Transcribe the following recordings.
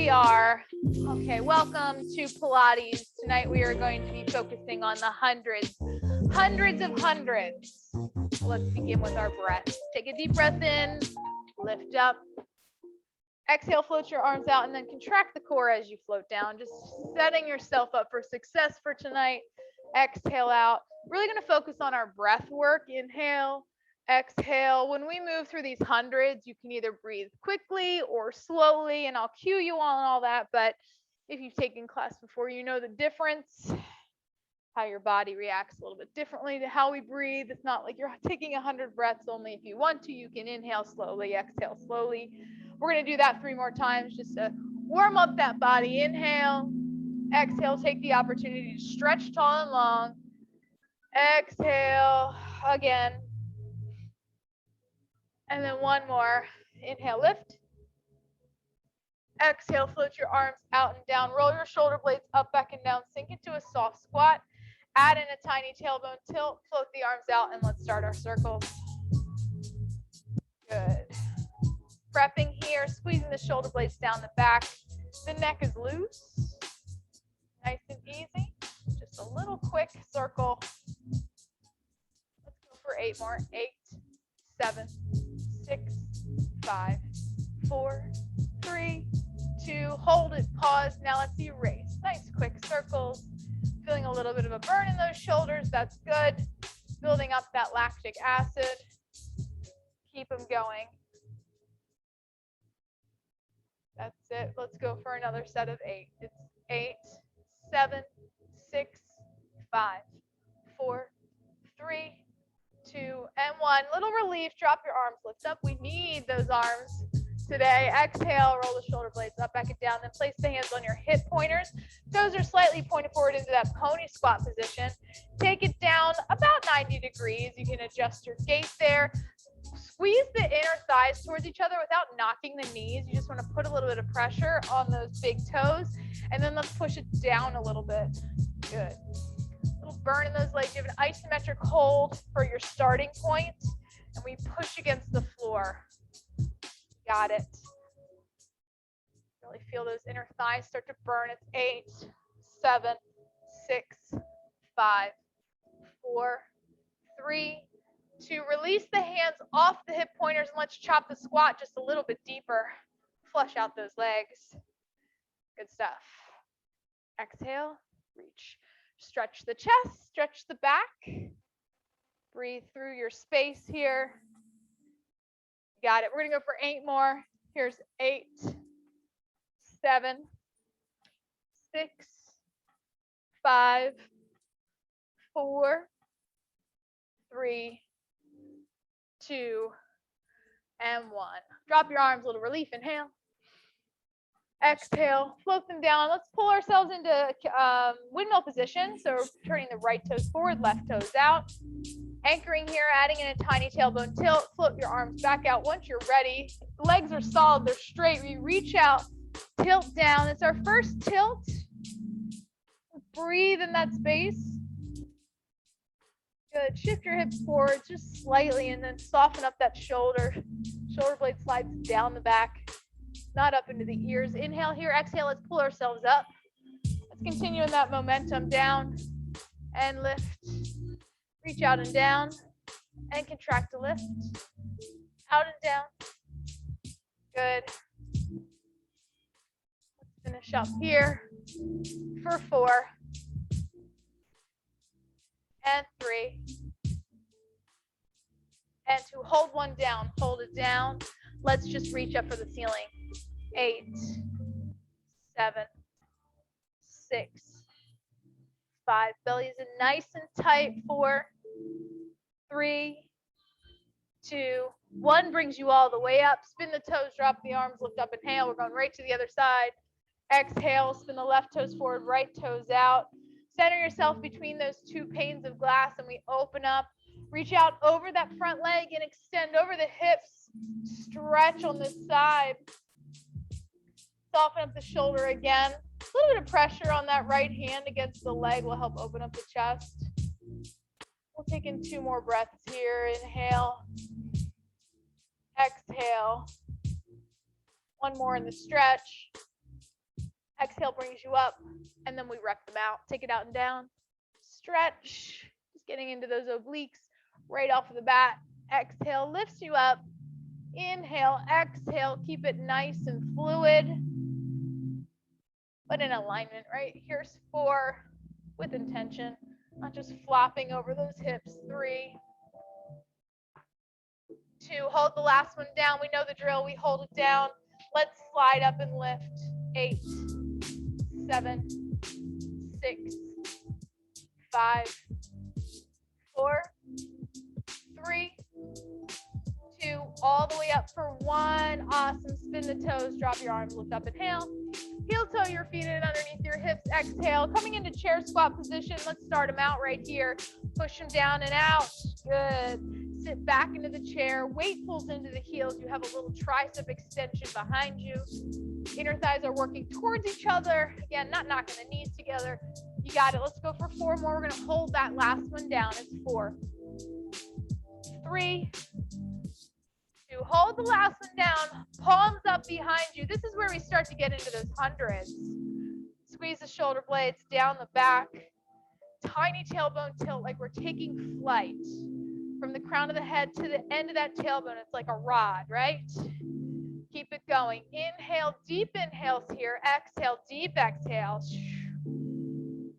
we are. Okay, welcome to Pilates. Tonight we are going to be focusing on the hundreds of hundreds. Let's begin with our breath. Take a deep breath in, lift up. Exhale, float your arms out, and then contract the core as you float down, just setting yourself up for success for tonight. Exhale out. Really going to focus on our breath work. Inhale, exhale. When we move through these hundreds, you can either breathe quickly or slowly, and I'll cue you on all that. But if you've taken class before, you know the difference, how your body reacts a little bit differently to how we breathe. It's not like you're taking 100 breaths only. If you want to, you can inhale slowly, exhale slowly. We're going to do that 3 more times just to warm up that body. Inhale, exhale, take the opportunity to stretch tall and long. Exhale again. And then one more. Inhale, lift. Exhale, float your arms out and down. Roll your shoulder blades up, back, and down. Sink into a soft squat. Add in a tiny tailbone tilt. Float the arms out, and let's start our circles. Good. Prepping here, squeezing the shoulder blades down the back. The neck is loose. Nice and easy. Just a little quick circle. Let's go for 8 more. 8, 7, 6, 5, 4, 3, 2. Hold it, pause. Now let's erase. Nice quick circles. Feeling a little bit of a burn in those shoulders. That's good. Building up that lactic acid. Keep them going. That's it. Let's go for another set of 8. It's 8, 7, 6, 5, 4, 3, 2, and 1. Little relief. Drop your arms. Lift up. We need those arms today. Exhale. Roll the shoulder blades up, back, and down. Then place the hands on your hip pointers. Toes are slightly pointed forward into that pony squat position. Take it down about 90 degrees. You can adjust your gait there. Squeeze the inner thighs towards each other without knocking the knees. You just want to put a little bit of pressure on those big toes. And then let's push it down a little bit. Good. A little burn in those legs. You have an isometric hold for your starting point. And we push against the floor. Got it. Really feel those inner thighs start to burn. It's 8, 7, 6, 5, 4, 3, 2. Release the hands off the hip pointers and let's chop the squat just a little bit deeper. Flush out those legs. Good stuff. Exhale, reach. Stretch the chest, stretch the back. Breathe through your space here. Got it. We're going to go for 8 more. Here's 8, 7, 6, 5, 4, 3, 2, and 1. Drop your arms, a little relief. Inhale. Exhale. Float them down. Let's pull ourselves into windmill position. So we're turning the right toes forward, left toes out. Anchoring here, adding in a tiny tailbone tilt. Float your arms back out. Once you're ready, legs are solid, they're straight. We reach out, tilt down. It's our first tilt. Breathe in that space. Good. Shift your hips forward just slightly and then soften up that shoulder. Shoulder blade slides down the back, not up into the ears. Inhale here, exhale. Let's pull ourselves up. Let's continue in that momentum down and lift. Reach out and down and contract to lift. Out and down. Good. Let's finish up here for 4 and 3 and 2. Hold one down. Hold it down. Let's just reach up for the ceiling. 8, 7, 6, 5. Belly is in nice and tight. 4, 3, 2, 1. Brings you all the way up. Spin the toes, drop the arms, lift up, inhale. We're going right to the other side. Exhale, spin the left toes forward, right toes out. Center yourself between those 2 panes of glass and we open up. Reach out over that front leg and extend over the hips. Stretch on this side. Soften up the shoulder again. A little bit of pressure on that right hand against the leg will help open up the chest. We'll take in 2 more breaths here. Inhale. Exhale. 1 more in the stretch. Exhale brings you up, and then we rep them out. Take it out and down. Stretch. Just getting into those obliques right off of the bat. Exhale lifts you up. Inhale, exhale. Keep it nice and fluid, but in alignment, right? Here's 4 with intention, not just flopping over those hips. 3, 2, hold the last one down. We know the drill. We hold it down. Let's slide up and lift. 8, 7, 6, 5, 4, 3, 2, all the way up for 1. Awesome. Spin the toes, drop your arms, lift up, inhale. Heel toe your feet in underneath your hips. Exhale. Coming into chair squat position. Let's start them out right here. Push them down and out. Good. Sit back into the chair. Weight pulls into the heels. You have a little tricep extension behind you. Inner thighs are working towards each other. Again, not knocking the knees together. You got it. Let's go for 4 more. We're going to hold that last one down. It's 4, 3, 2. Hold the last one down. Palms up behind you. This is where we start to get into those hundreds. Squeeze the shoulder blades down the back. Tiny tailbone tilt like we're taking flight. From the crown of the head to the end of that tailbone, it's like a rod, right? Keep it going. Inhale, deep inhales here. Exhale, deep exhales.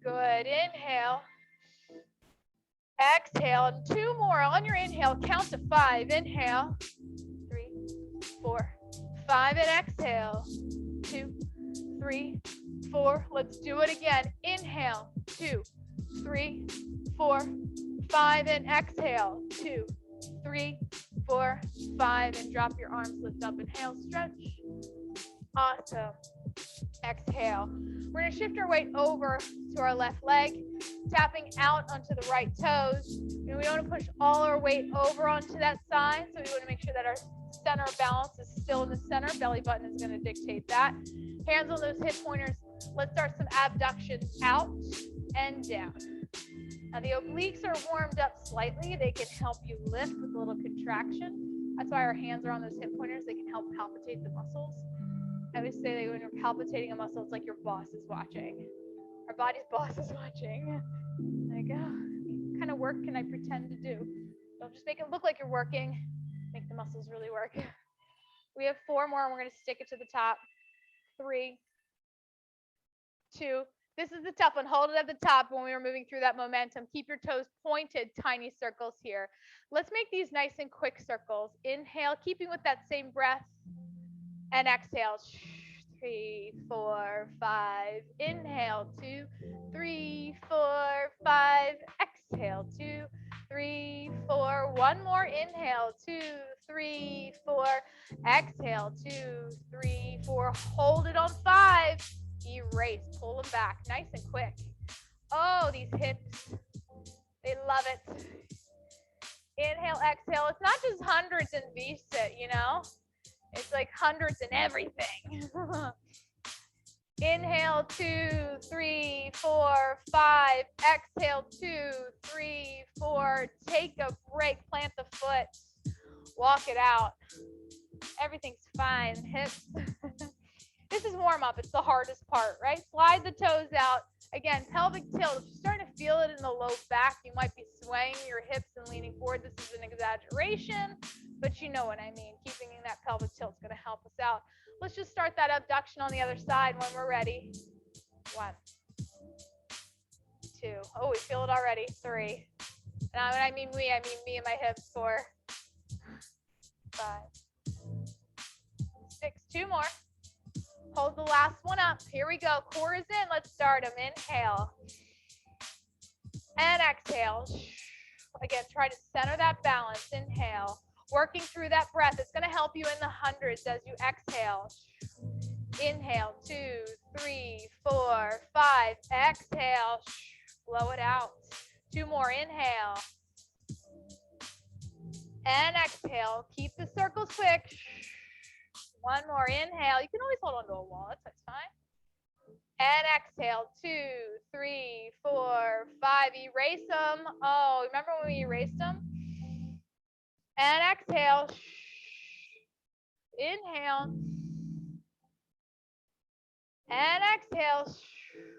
Good. Inhale. Exhale. And 2 more. On your inhale, count to 5. Inhale. 3, 4, 5. And exhale. 2, 3, 4. Let's do it again. Inhale. 2, 3, 4, 5. And exhale. 2, 3, 4, 5. And drop your arms. Lift up. Inhale. Stretch. Awesome. Exhale. We're going to shift our weight over to our left leg, tapping out onto the right toes. And we want to push all our weight over onto that side. So we want to make sure that our center of balance is still in the center. Belly button is going to dictate that. Hands on those hip pointers. Let's start some abductions out and down. Now the obliques are warmed up slightly. They can help you lift with a little contraction. That's why our hands are on those hip pointers. They can help palpitate the muscles. I always say that when you're palpitating a muscle, it's like your boss is watching. Our body's boss is watching. Like, what kind of work can I pretend to do? Don't just make it look like you're working. Make the muscles really work. We have 4 more, and we're going to stick it to the top. 3, 2. This is the tough one. Hold it at the top when we were moving through that momentum. Keep your toes pointed, tiny circles here. Let's make these nice and quick circles. Inhale, keeping with that same breath. And exhale. 3, 4, 5. Inhale. 2, 3, 4, 5. Exhale. 2, 3, 4. One more. Inhale. 2, 3, 4. Exhale. 2, 3, 4. Hold it on 5. Erase. Pull them back. Nice and quick. Oh, these hips. They love it. Inhale, exhale. It's not just hundreds in V-sit, you know. It's like hundreds in everything. Inhale, 2, 3, 4, 5. Exhale, 2, 3, 4. Take a break. Plant the foot. Walk it out. Everything's fine. Hips. This is warm up. It's the hardest part, right? Slide the toes out. Again, pelvic tilt. If you're starting to feel it in the low back, you might be swaying your hips and leaning forward. This is an exaggeration, but you know what I mean. Keeping in that pelvic tilt is going to help us out. Let's just start that abduction on the other side when we're ready. 1, 2. Oh, we feel it already. 3. Now, when I mean me and my hips. 4, 5, 6. 2 more. Hold the last one up. Here we go. Core is in. Let's start them. Inhale. And exhale. Again, try to center that balance. Inhale. Working through that breath. It's going to help you in the hundreds as you exhale. Inhale. 2, 3, 4, 5. Exhale. Blow it out. 2 more. Inhale. And exhale. Keep the circles quick. 1 more. Inhale. You can always hold on to a wall. That's fine. And exhale. 2, 3, 4, 5. Erase them. Oh, remember when we erased them? And exhale. Inhale. And exhale.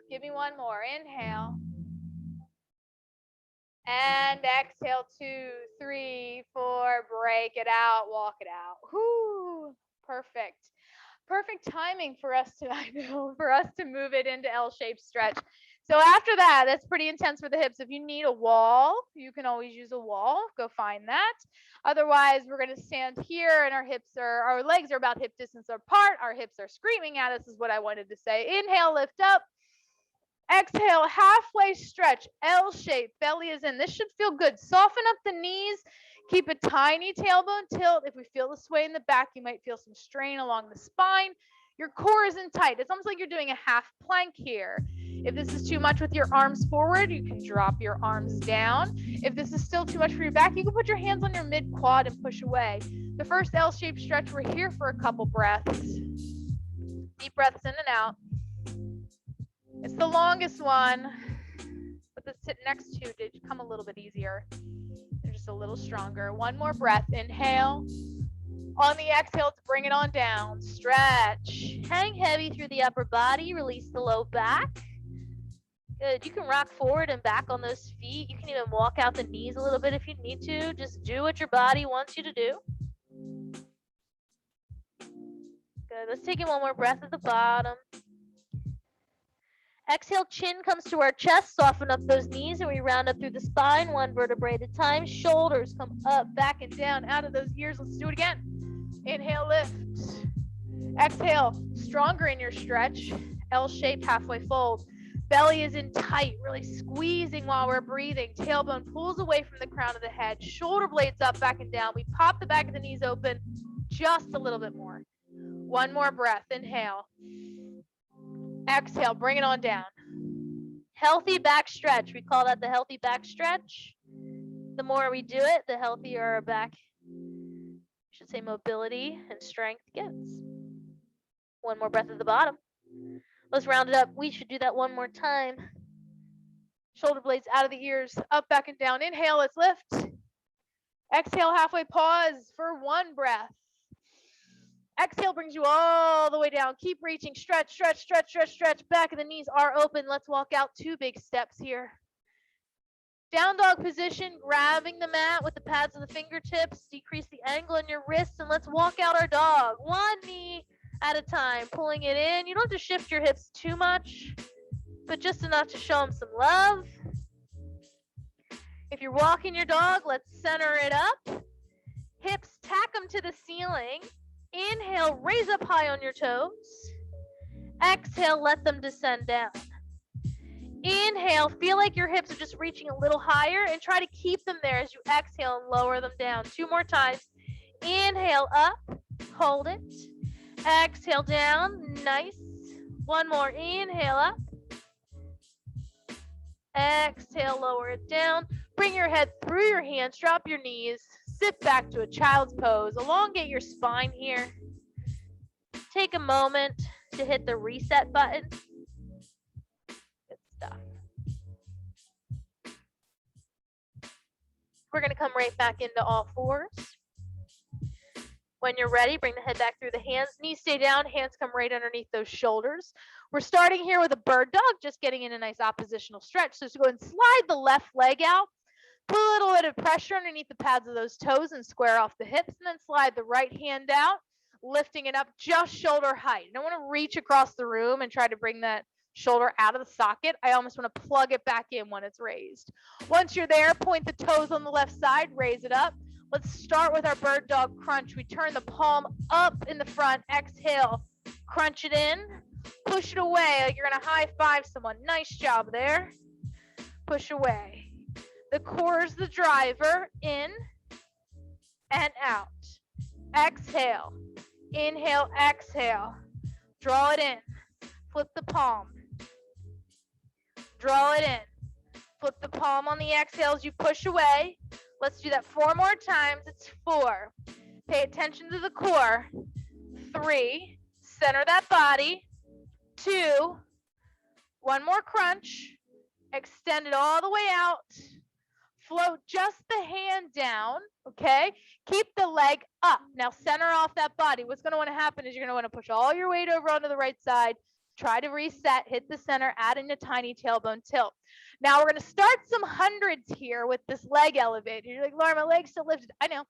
Give me one more. Inhale. And exhale, 2, 3, 4, break it out, walk it out. Whoo, perfect. Perfect timing for us to, I know, for us to move it into L-shaped stretch. So after that, that's pretty intense for the hips. If you need a wall, you can always use a wall. Go find that. Otherwise, we're going to stand here and our legs are about hip distance apart. Our hips are screaming at us is what I wanted to say. Inhale, lift up. Exhale, halfway stretch, L shape, belly is in. This should feel good. Soften up the knees. Keep a tiny tailbone tilt. If we feel the sway in the back, you might feel some strain along the spine. Your core isn't tight. It's almost like you're doing a half plank here. If this is too much with your arms forward, you can drop your arms down. If this is still too much for your back, you can put your hands on your mid quad and push away. The first L-shaped stretch, we're here for a couple breaths. Deep breaths in and out. It's the longest one, but the sit next to did come a little bit easier. They're just a little stronger. One more breath. Inhale. On the exhale, to bring it on down. Stretch. Hang heavy through the upper body. Release the low back. Good. You can rock forward and back on those feet. You can even walk out the knees a little bit if you need to. Just do what your body wants you to do. Good. Let's take in one more breath at the bottom. Exhale, chin comes to our chest. Soften up those knees and we round up through the spine, one vertebrae at a time. Shoulders come up, back and down, out of those ears. Let's do it again. Inhale, lift. Exhale, stronger in your stretch. L-shaped, halfway fold. Belly is in tight, really squeezing while we're breathing. Tailbone pulls away from the crown of the head. Shoulder blades up, back and down. We pop the back of the knees open just a little bit more. One more breath. Inhale. Exhale, bring it on down. Healthy back stretch. We call that the healthy back stretch. The more we do it, the healthier our back, I should say, mobility and strength gets. One more breath at the bottom. Let's round it up. We should do that one more time. Shoulder blades out of the ears, up, back, and down. Inhale, let's lift. Exhale, halfway pause for one breath. Exhale brings you all the way down. Keep reaching. Stretch, stretch, stretch, stretch, stretch. Back of the knees are open. Let's walk out 2 big steps here. Down dog position, grabbing the mat with the pads of the fingertips. Decrease the angle in your wrists, and let's walk out our dog. One knee at a time, pulling it in. You don't have to shift your hips too much, but just enough to show them some love. If you're walking your dog, let's center it up. Hips, tack them to the ceiling. Inhale, raise up high on your toes. Exhale, let them descend down. Inhale, feel like your hips are just reaching a little higher and try to keep them there as you exhale and lower them down. 2 more times. Inhale, up, hold it. Exhale, down, nice. One more, inhale, up. Exhale, lower it down. Bring your head through your hands, drop your knees. Sit back to a child's pose. Elongate your spine here. Take a moment to hit the reset button. Good stuff. We're going to come right back into all fours. When you're ready, bring the head back through the hands. Knees stay down, hands come right underneath those shoulders. We're starting here with a bird dog, just getting in a nice oppositional stretch. So just go and slide the left leg out. Put a little bit of pressure underneath the pads of those toes and square off the hips, and then slide the right hand out, lifting it up just shoulder height. I don't want to reach across the room and try to bring that shoulder out of the socket. I almost want to plug it back in when it's raised. Once you're there, point the toes on the left side, raise it up. Let's start with our bird dog crunch. We turn the palm up in the front. Exhale, crunch it in, push it away like you're going to high five someone. Nice job there. Push away. The core is the driver, in and out. Exhale, inhale, exhale. Draw it in, flip the palm. Draw it in, flip the palm on the exhale as you push away. Let's do that 4 more times. It's 4. Pay attention to the core. 3, center that body. 2, one more crunch. Extend it all the way out. Float just the hand down, okay? Keep the leg up. Now center off that body. What's going to want to happen is you're going to want to push all your weight over onto the right side. Try to reset, hit the center, add in a tiny tailbone tilt. Now we're going to start some hundreds here with this leg elevated. You're like, Laura, my leg's still lifted. I know.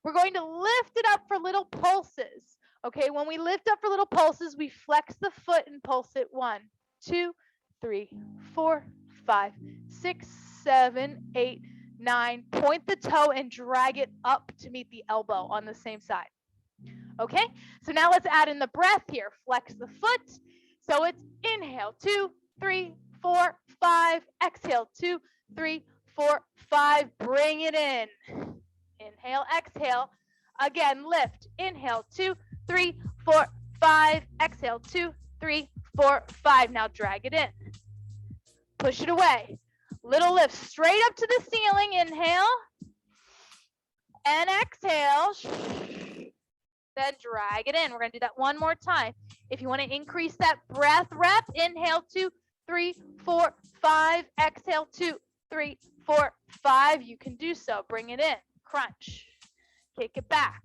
We're going to lift it up for little pulses. Okay, when we lift up for little pulses, we flex the foot and pulse it. 1, 2, 3, 4, 5, 6, 7, 8, 9. Point the toe and drag it up to meet the elbow on the same side. Okay, so now let's add in the breath here. Flex the foot. So it's inhale, 2, 3, 4, 5. Exhale, 2, 3, 4, 5. Bring it in. Inhale, exhale. Again, lift. Inhale, 2, 3, 4, 5. Exhale, 2, 3, 4, 5. Now drag it in. Push it away. Little lift straight up to the ceiling. Inhale. And exhale. Then drag it in. We're going to do that one more time. If you want to increase that breath rep, inhale, 2, 3, 4, 5. Exhale, 2, 3, 4, 5. You can do so. Bring it in. Crunch. Kick it back.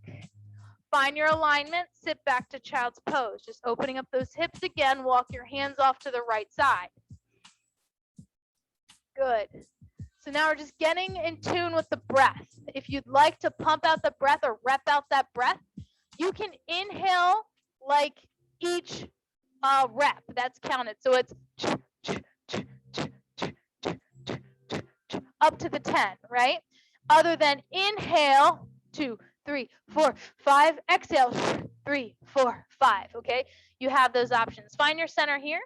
Find your alignment. Sit back to child's pose. Just opening up those hips again. Walk your hands off to the right side. Good. So now we're just getting in tune with the breath. If you'd like to pump out the breath or rep out that breath, you can inhale like each rep. That's counted. So it's up to the 10, right? Other than inhale, 2, 3, 4, 5. Exhale, 3, 4, 5. Okay? You have those options. Find your center here.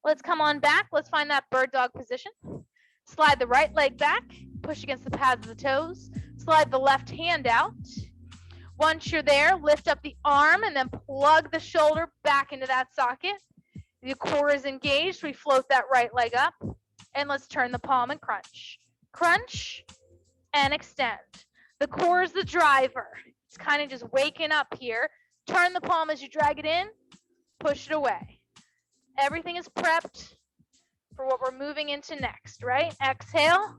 Let's come on back. Let's find that bird dog position. Slide the right leg back. Push against the pads of the toes. Slide the left hand out. Once you're there, lift up the arm and then plug the shoulder back into that socket. The core is engaged. We float that right leg up. And let's turn the palm and crunch. Crunch and extend. The core is the driver. It's kind of just waking up here. Turn the palm as you drag it in. Push it away. Everything is prepped for what we're moving into next, right? Exhale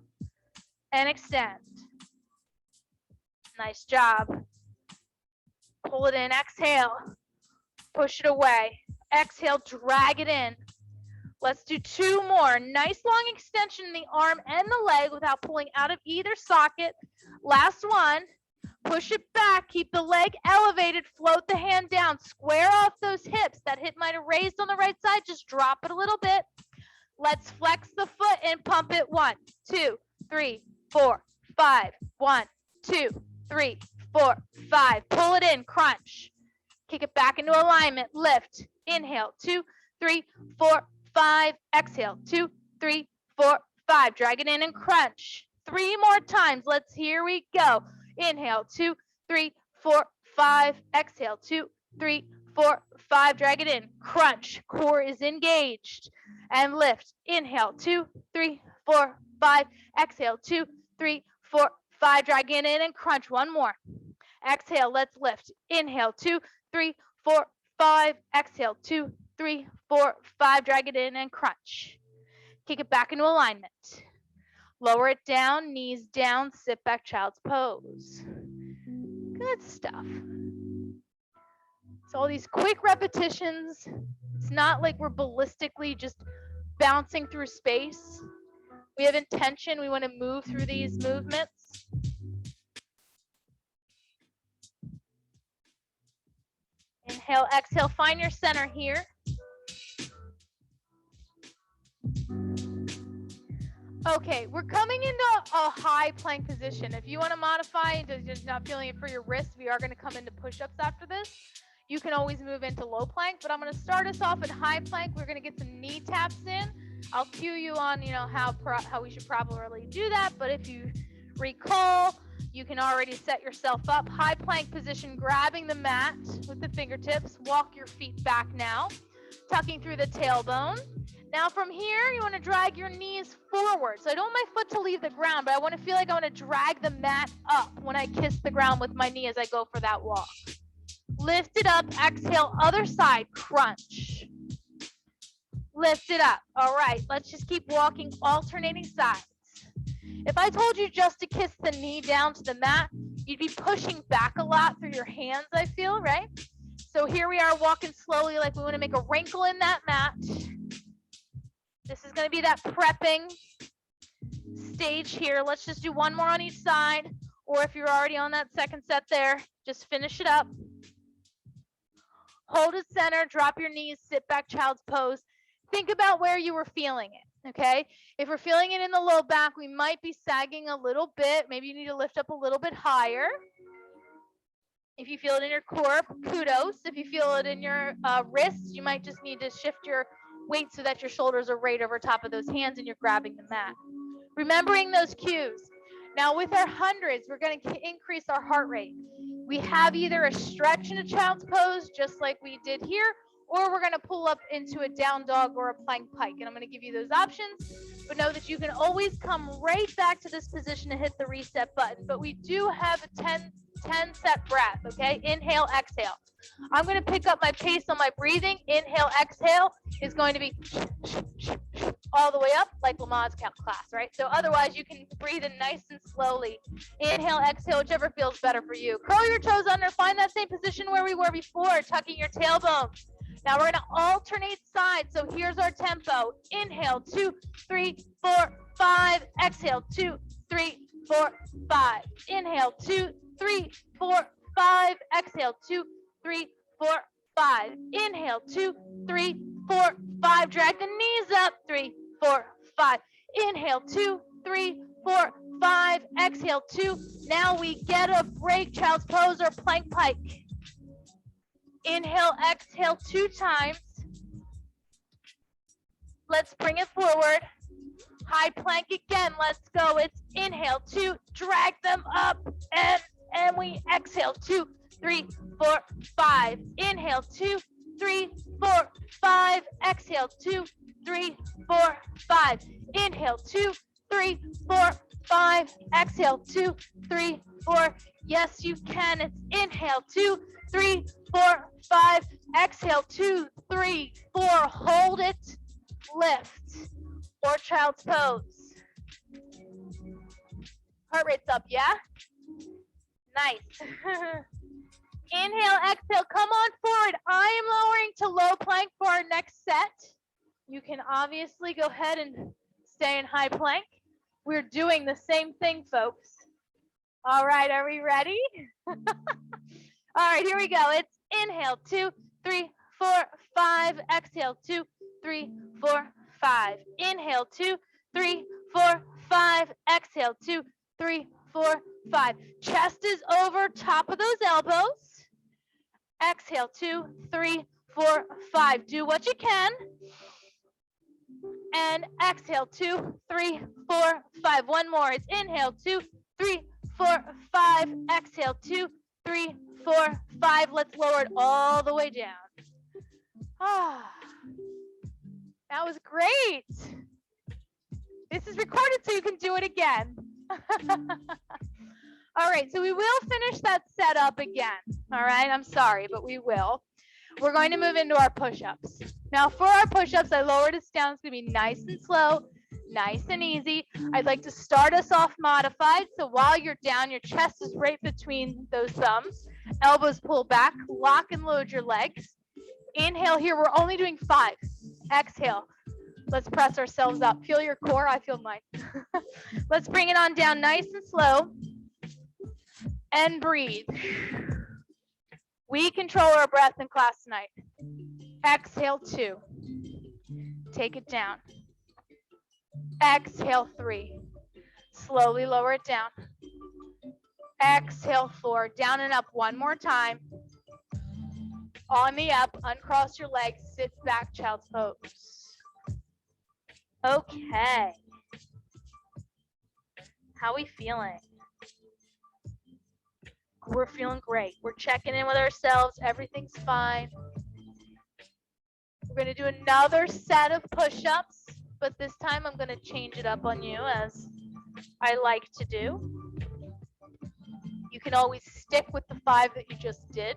and extend. Nice job. Pull it in, exhale. Push it away. Exhale, drag it in. Let's do 2 more. Nice long extension in the arm and the leg without pulling out of either socket. Last one. Push it back. Keep the leg elevated. Float the hand down. Square off those hips. That hip might have raised on the right side. Just drop it a little bit. Let's flex the foot and pump it. 1, 2, 3, 4, 5. 1, 2, 3, 4, 5. Pull it in. Crunch. Kick it back into alignment. Lift. Inhale. 2, 3, 4, 5. Exhale. 2, 3, 4, 5. Drag it in and crunch. 3 more times. Here we go. Inhale, 2, 3, 4, 5. Exhale, 2, 3, 4, 5. Drag it in. Crunch. Core is engaged. And lift. Inhale, 2, 3, 4, 5. Exhale, 2, 3, 4, 5. Drag it in and crunch. One more. Exhale, let's lift. Inhale, 2, 3, 4, 5. Exhale, 2, 3, 4, 5. Drag it in and crunch. Kick it back into alignment. Lower it down, knees down, sit back, child's pose. Good stuff. So all these quick repetitions, it's not like we're ballistically just bouncing through space. We have intention. We want to move through these movements. Inhale, exhale, find your center here. Okay, we're coming into a high plank position. If you want to modify and just not feeling it for your wrist, we are going to come into push-ups after this. You can always move into low plank, but I'm going to start us off at high plank. We're going to get some knee taps in. I'll cue you on, how we should probably do that. But if you recall, you can already set yourself up. High plank position, grabbing the mat with the fingertips. Walk your feet back now, tucking through the tailbone. Now from here, you want to drag your knees forward. So I don't want my foot to leave the ground, but I want to feel like I want to drag the mat up when I kiss the ground with my knee as I go for that walk. Lift it up, exhale, other side, crunch. Lift it up. All right, let's just keep walking, alternating sides. If I told you just to kiss the knee down to the mat, you'd be pushing back a lot through your hands, I feel, right? So So here we are walking slowly like we want to make a wrinkle in that mat. This is going to be that prepping stage here. Let's just do one more on each side. Or if you're already on that second set there, just finish it up. Hold it center, drop your knees, sit back, child's pose. Think about where you were feeling it, okay? If we're feeling it in the low back, we might be sagging a little bit. Maybe you need to lift up a little bit higher. If you feel it in your core, kudos. If you feel it in your wrists, you might just need to shift your weight so that your shoulders are right over top of those hands and you're grabbing the mat. Remembering those cues. Now with our hundreds, we're going to increase our heart rate. We have either a stretch in a child's pose, just like we did here, or we're going to pull up into a down dog or a plank pike. And I'm going to give you those options, but know that you can always come right back to this position to hit the reset button. But we do have a 10 set breath, okay? Inhale, exhale. I'm going to pick up my pace on my breathing. Inhale, exhale is going to be all the way up like Lamaze class, right? So otherwise you can breathe in nice and slowly. Inhale, exhale, whichever feels better for you. Curl your toes under, find that same position where we were before, tucking your tailbone. Now we're going to alternate sides. So here's our tempo. Inhale, 2, 3, 4, 5. Exhale, 2, 3, 4, 5. Inhale, 2, 3, 4, 5. Exhale, 2, 3, 4, 5. Inhale, 2, 3, 4, 5. Drag the knees up. 3, 4, 5. Inhale, 2, 3, 4, 5. Exhale, 2. Now we get a break, child's pose or plank pike. Inhale, exhale 2 times. Let's bring it forward. High plank again. Let's go. It's inhale, 2, drag them up, and we exhale, 2, 3, 4, 5. Inhale, 2, 3, 4, 5. Exhale, 2, 3, 4, 5. Inhale, 2, 3, 4, 5. Exhale, 2, 3, 4. Yes, you can. It's inhale, 2, 3, 4, 5. Exhale, 2, 3, 4. Hold it. Lift. Or child's pose. Heart rate's up, yeah? Nice. Inhale, exhale. Come on forward. I am lowering to low plank for our next set. You can obviously go ahead and stay in high plank. We're doing the same thing, folks. All right, are we ready? All right, here we go. It's inhale, 2, 3, 4, 5. Exhale, 2, 3, 4, 5. Inhale, 2, 3, 4, 5. Exhale, 2, 3, 4, 5. Chest is over top of those elbows. Exhale, 2, 3, 4, 5. Do what you can. And exhale, 2, 3, 4, 5. One more. It's inhale, 2, 3, 4, 5. Exhale, 2, 3, 4, 5. Let's lower it all the way down. Ah, that was great. This is recorded so you can do it again. All right, so we will finish that set up again. All right, I'm sorry, but we will. We're going to move into our push-ups. Now for our push-ups, I lowered us down. It's going to be nice and slow, nice and easy. I'd like to start us off modified. So while you're down, your chest is right between those thumbs. Elbows pull back, lock and load your legs. Inhale here, we're only doing 5. Exhale. Let's press ourselves up. Feel your core, I feel mine. Let's bring it on down nice and slow. And breathe. We control our breath in class tonight. Exhale, 2. Take it down. Exhale, 3. Slowly lower it down. Exhale, 4. Down and up one more time. On the up, uncross your legs, sit back, child's pose. Okay. How we feeling? We're feeling great. We're checking in with ourselves. Everything's fine. We're going to do another set of push-ups, but this time I'm going to change it up on you as I like to do. You can always stick with the 5 that you just did.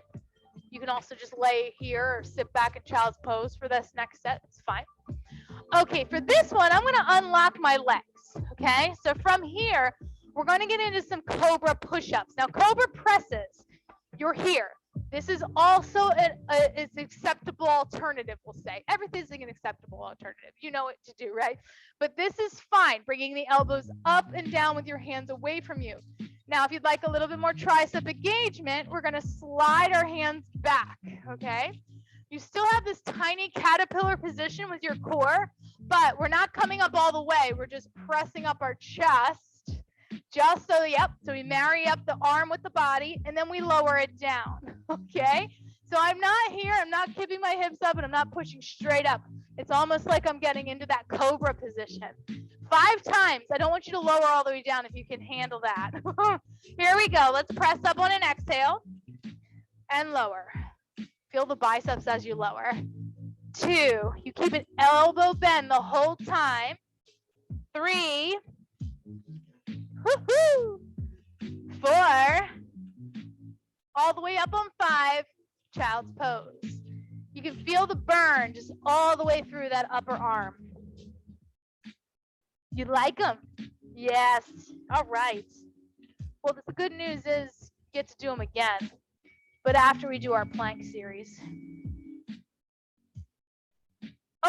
You can also just lay here or sit back in child's pose for this next set. It's fine. Okay, for this one, I'm going to unlock my legs. Okay, so from here, we're going to get into some cobra push-ups. Now, cobra presses, you're here. This is also an acceptable alternative, we'll say. Everything's an acceptable alternative. You know what to do, right? But this is fine, bringing the elbows up and down with your hands away from you. Now, if you'd like a little bit more tricep engagement, we're going to slide our hands back, okay? You still have this tiny caterpillar position with your core, but we're not coming up all the way. We're just pressing up our chest, just so, yep, so we marry up the arm with the body, and then we lower it down, okay? So I'm not here, I'm not keeping my hips up, and I'm not pushing straight up. It's almost like I'm getting into that cobra position. 5 times. I don't want you to lower all the way down if you can handle that. Here we go. Let's press up on an exhale and lower. Feel the biceps as you lower. 2. You keep an elbow bend the whole time. 3. Woohoo! 4. All the way up on 5. Child's pose. You can feel the burn just all the way through that upper arm. You like them? Yes. All right. Well, the good news is you get to do them again, but after we do our plank series.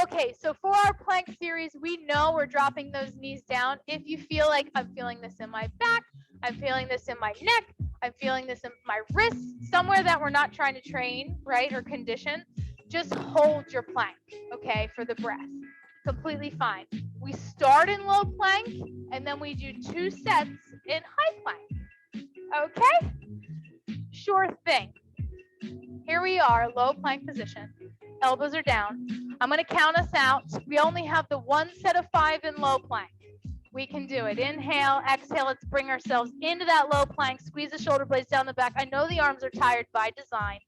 Okay, so for our plank series, we know we're dropping those knees down. If you feel like I'm feeling this in my back, I'm feeling this in my neck, I'm feeling this in my wrists, somewhere that we're not trying to train, right, or condition, just hold your plank, okay, for the breath. Completely fine. We start in low plank, and then we do 2 sets in high plank, okay? Sure thing. Here we are, low plank position. Elbows are down. I'm going to count us out. We only have the 1 set of 5 in low plank. We can do it. Inhale, exhale. Let's bring ourselves into that low plank. Squeeze the shoulder blades down the back. I know the arms are tired by design.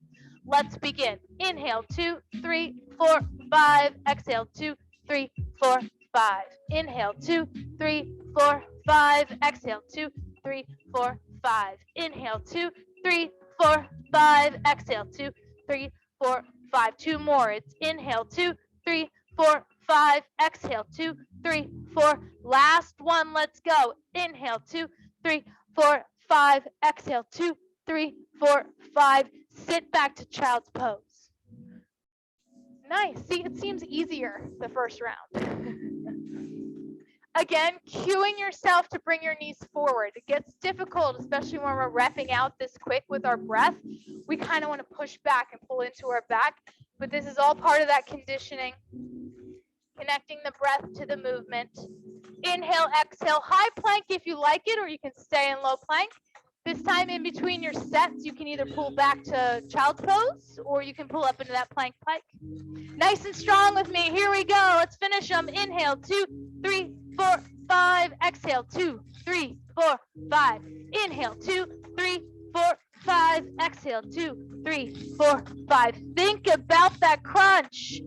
Let's begin. Inhale, 2, 3, 4, 5. Exhale, 2, 3, 4, 5. Inhale, 2, 3, 4, 5. Exhale, 2, 3, 4, 5. Inhale, 2, 3, 4, 5. Exhale, 2, 3, 4, 5. 2 more. It's inhale, 2, 3, 4, 5. Exhale, 2, 3, 4. Last one. Let's go. Inhale, 2, 3, 4, 5. Exhale, 2, 3, 4, 5. Sit back to child's pose. Nice. See, it seems easier the first round. Again, cueing yourself to bring your knees forward. It gets difficult, especially when we're repping out this quick with our breath. We kind of want to push back and pull into our back, but this is all part of that conditioning, connecting the breath to the movement. Inhale, exhale, high plank if you like it, or you can stay in low plank. This time in between your sets, you can either pull back to child's pose, or you can pull up into that plank pike. Nice and strong with me. Here we go. Let's finish them. Inhale, 2, 3, 4, 5. Exhale, 2, 3, 4, 5. Inhale, 2, 3, 4, 5. Exhale, 2, 3, 4, 5. Think about that crunch.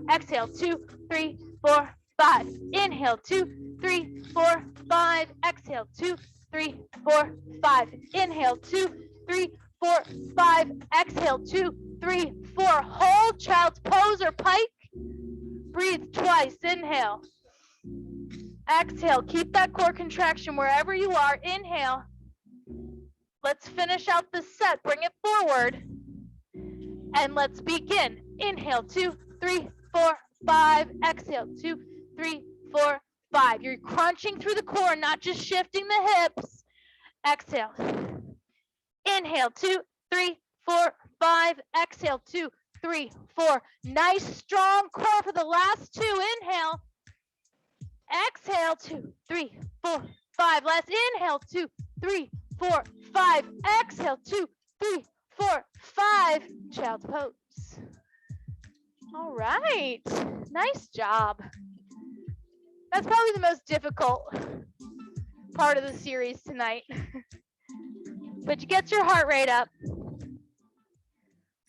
Exhale, 2, 3, 4, 5. Inhale, 2, 3, 4, 5. Exhale, 2, 3, 4, 5. Inhale, 2, 3, 4, 5. Exhale, 2, 3, 4. Hold child's pose or pike. Breathe twice. Inhale. Exhale. Keep that core contraction wherever you are. Inhale. Let's finish out the set. Bring it forward. And let's begin. Inhale, 2, 3, 4, 5. Exhale, 2, 3, 4, 5. You're crunching through the core, not just shifting the hips. Exhale. Inhale, 2, 3, 4, 5. Exhale, 2, 3, 4. Nice strong core for the last 2. Inhale. Exhale, 2, 3, 4, 5. Last inhale, 2, 3, 4, 5. Exhale, 2, 3, 4, 5. Child's pose. All right. Nice job. That's probably the most difficult part of the series tonight. But you get your heart rate up.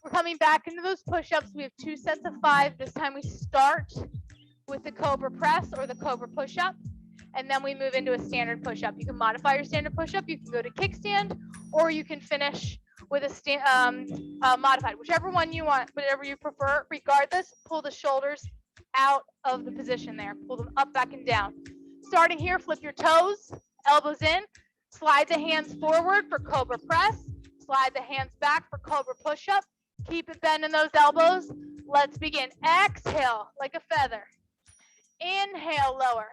We're coming back into those push-ups. We have 2 sets of 5. This time we start with the cobra press or the cobra push-up, and then we move into a standard push-up. You can modify your standard push-up. You can go to kickstand, or you can finish with a modified, whichever one you want, whatever you prefer. Regardless, pull the shoulders out of the position there. Pull them up, back, and down. Starting here, flip your toes, elbows in, slide the hands forward for cobra press. Slide the hands back for cobra push-up. Keep it bending those elbows. Let's begin. Exhale like a feather. Inhale, lower.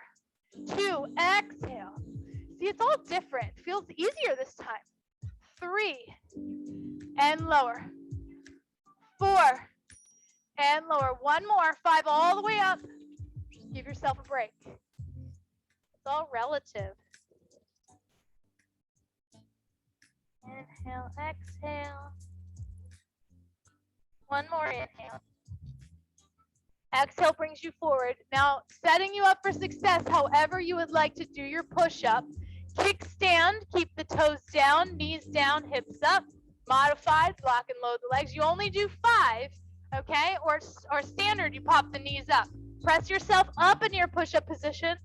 2, exhale. See, it's all different. Feels easier this time. 3, and lower. 4, and lower. 1 more. 5, all the way up. Give yourself a break. It's all relative. Inhale, exhale. 1 more inhale. Exhale brings you forward. Now, setting you up for success, however you would like to do your push-up. Kickstand, keep the toes down, knees down, hips up. Modified, block and load the legs. You only do 5, okay? Or standard, you pop the knees up. Press yourself up in your push-up position.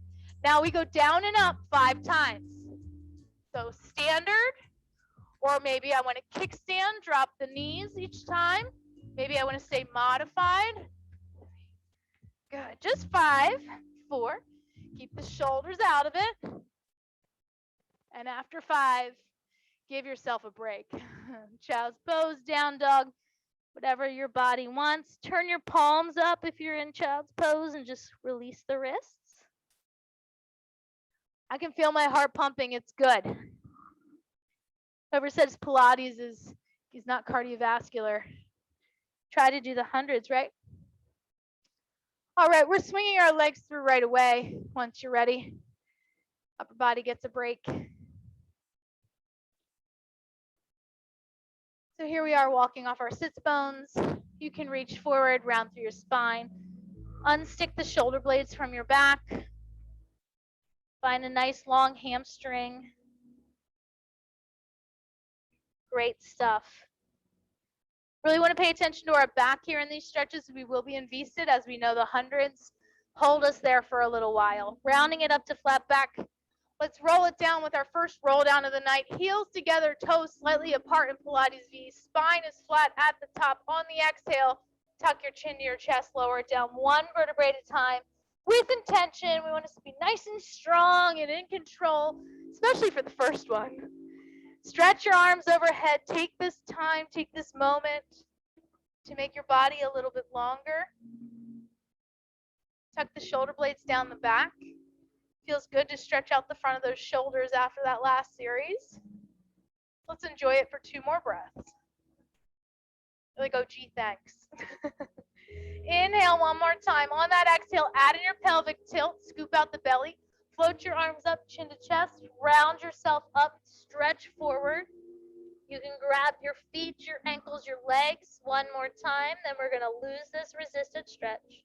Now we go down and up 5 times. So standard, or maybe I want to kickstand, drop the knees each time. Maybe I want to stay modified. Good, just 5, 4. Keep the shoulders out of it. And after 5, give yourself a break. Child's pose, down dog, whatever your body wants. Turn your palms up if you're in child's pose and just release the wrists. I can feel my heart pumping, it's good. Whoever says Pilates is not cardiovascular. Try to do the hundreds, right? All right, we're swinging our legs through right away once you're ready. Upper body gets a break. So here we are walking off our sits bones. You can reach forward, round through your spine. Unstick the shoulder blades from your back. Find a nice long hamstring. Great stuff. Really want to pay attention to our back here in these stretches. We will be in V-sit, as we know the hundreds hold us there for a little while. Rounding it up to flat back. Let's roll it down with our first roll down of the night. Heels together, toes slightly apart in Pilates V. Spine is flat at the top. On the exhale, tuck your chin to your chest, lower it down 1 vertebrae at a time. With intention, we want to be nice and strong and in control, especially for the first one. Stretch your arms overhead. Take this time, take this moment to make your body a little bit longer. Tuck the shoulder blades down the back. Feels good to stretch out the front of those shoulders after that last series. Let's enjoy it for 2 more breaths. Like, oh, gee, thanks. Inhale 1 more time. On that exhale, add in your pelvic tilt. Scoop out the belly. Float your arms up, chin to chest. Round yourself up. Stretch forward. You can grab your feet, your ankles, your legs 1 more time. Then we're going to lose this resisted stretch.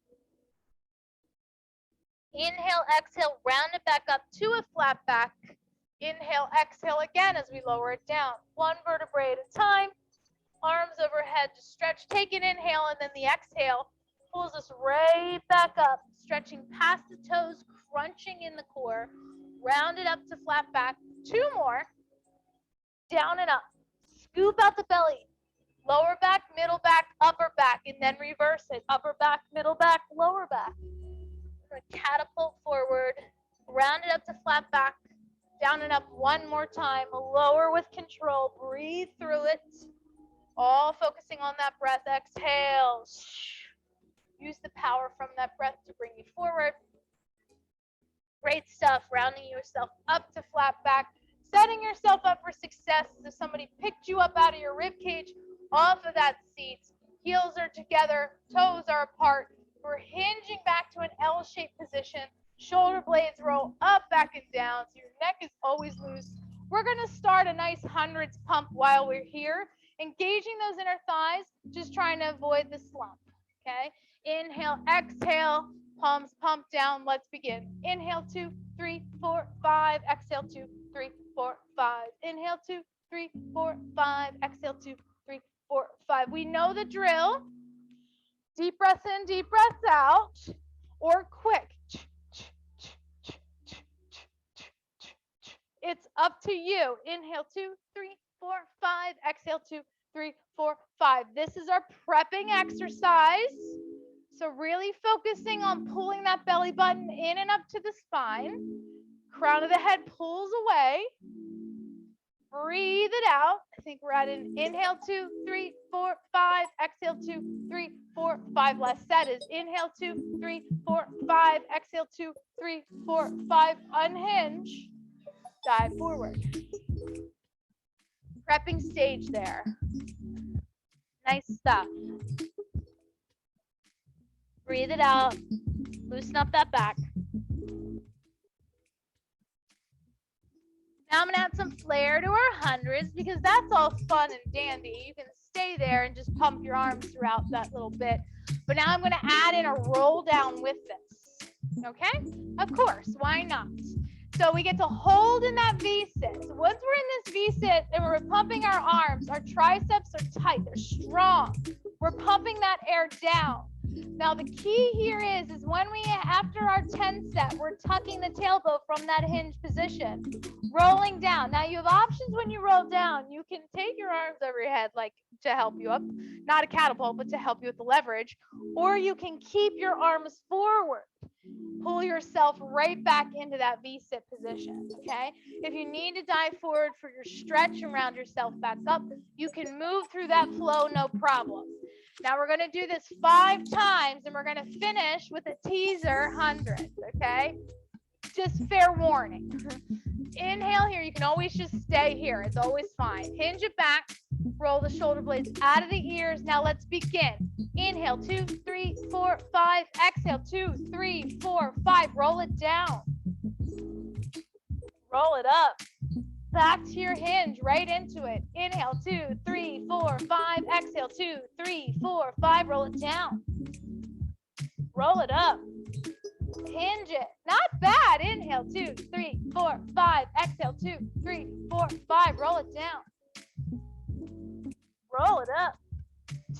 Inhale, exhale, round it back up to a flat back. Inhale, exhale again as we lower it down. 1 vertebrae at a time. Arms overhead to stretch. Take an inhale, and then the exhale pulls us right back up, stretching past the toes, crunching in the core. Round it up to flat back. 2 more. Down and up. Scoop out the belly. Lower back, middle back, upper back, and then reverse it. Upper back, middle back, lower back. We're going to catapult forward. Round it up to flat back. Down and up 1 more time. Lower with control. Breathe through it. All focusing on that breath. Exhale. Use the power from that breath to bring you forward. Great stuff. Rounding yourself up to flat back. Setting yourself up for success as if somebody picked you up out of your rib cage, off of that seat. Heels are together. Toes are apart. We're hinging back to an L-shaped position. Shoulder blades roll up, back, and down. So your neck is always loose. We're going to start a nice hundreds pump while we're here. Engaging those inner thighs, just trying to avoid the slump, okay? Inhale, exhale, palms pump down. Let's begin. Inhale, 2, 3, 4, 5. Exhale, 2, 3, 4, 5. Inhale, 2, 3, 4, 5. Exhale, 2, 3, 4, 5. We know the drill. Deep breath in, deep breath out, or quick. It's up to you. Inhale, 2, 3, 4, 5. Exhale, 2, 3, 4, 5. This is our prepping exercise. So really focusing on pulling that belly button in and up to the spine. Crown of the head pulls away. Breathe it out. think we're at an inhale, 2, 3, 4, 5. Exhale, 2, 3, 4, 5. Last set is inhale, 2, 3, 4, 5. Exhale, 2, 3, 4, 5. Unhinge. Dive forward. Prepping stage there. Nice stuff. Breathe it out. Loosen up that back. Now I'm going to add some flair to our hundreds because that's all fun and dandy. You can stay there and just pump your arms throughout that little bit. But now I'm going to add in a roll down with this. Okay? Of course. Why not? So we get to hold in that V-sit. So once we're in this V-sit and we're pumping our arms, our triceps are tight. They're strong. We're pumping that air down. Now the key here is when we, after our 10 set, we're tucking the tailbone from that hinge position, rolling down. Now you have options when you roll down. You can take your arms over your head, like to help you up, not a catapult, but to help you with the leverage, or you can keep your arms forward. Pull yourself right back into that V-sit position, okay? If you need to dive forward for your stretch and round yourself back up, you can move through that flow, no problem. Now we're gonna do this 5 times and we're gonna finish with a teaser 100, okay? Just fair warning. Inhale here, you can always just stay here, it's always fine. Hinge it back, roll the shoulder blades out of the ears. Now let's begin. Inhale, 2, 3, 4, 5. Exhale, 2, 3, 4, 5. Roll it down. Roll it up. Back to your hinge, right into it. Inhale, 2, 3, 4, 5. Exhale, 2, 3, 4, 5. Roll it down. Roll it up. Hinge it. Not bad. Inhale, 2, 3, 4, 5. Exhale, 2, 3, 4, 5. Roll it down. Roll it up.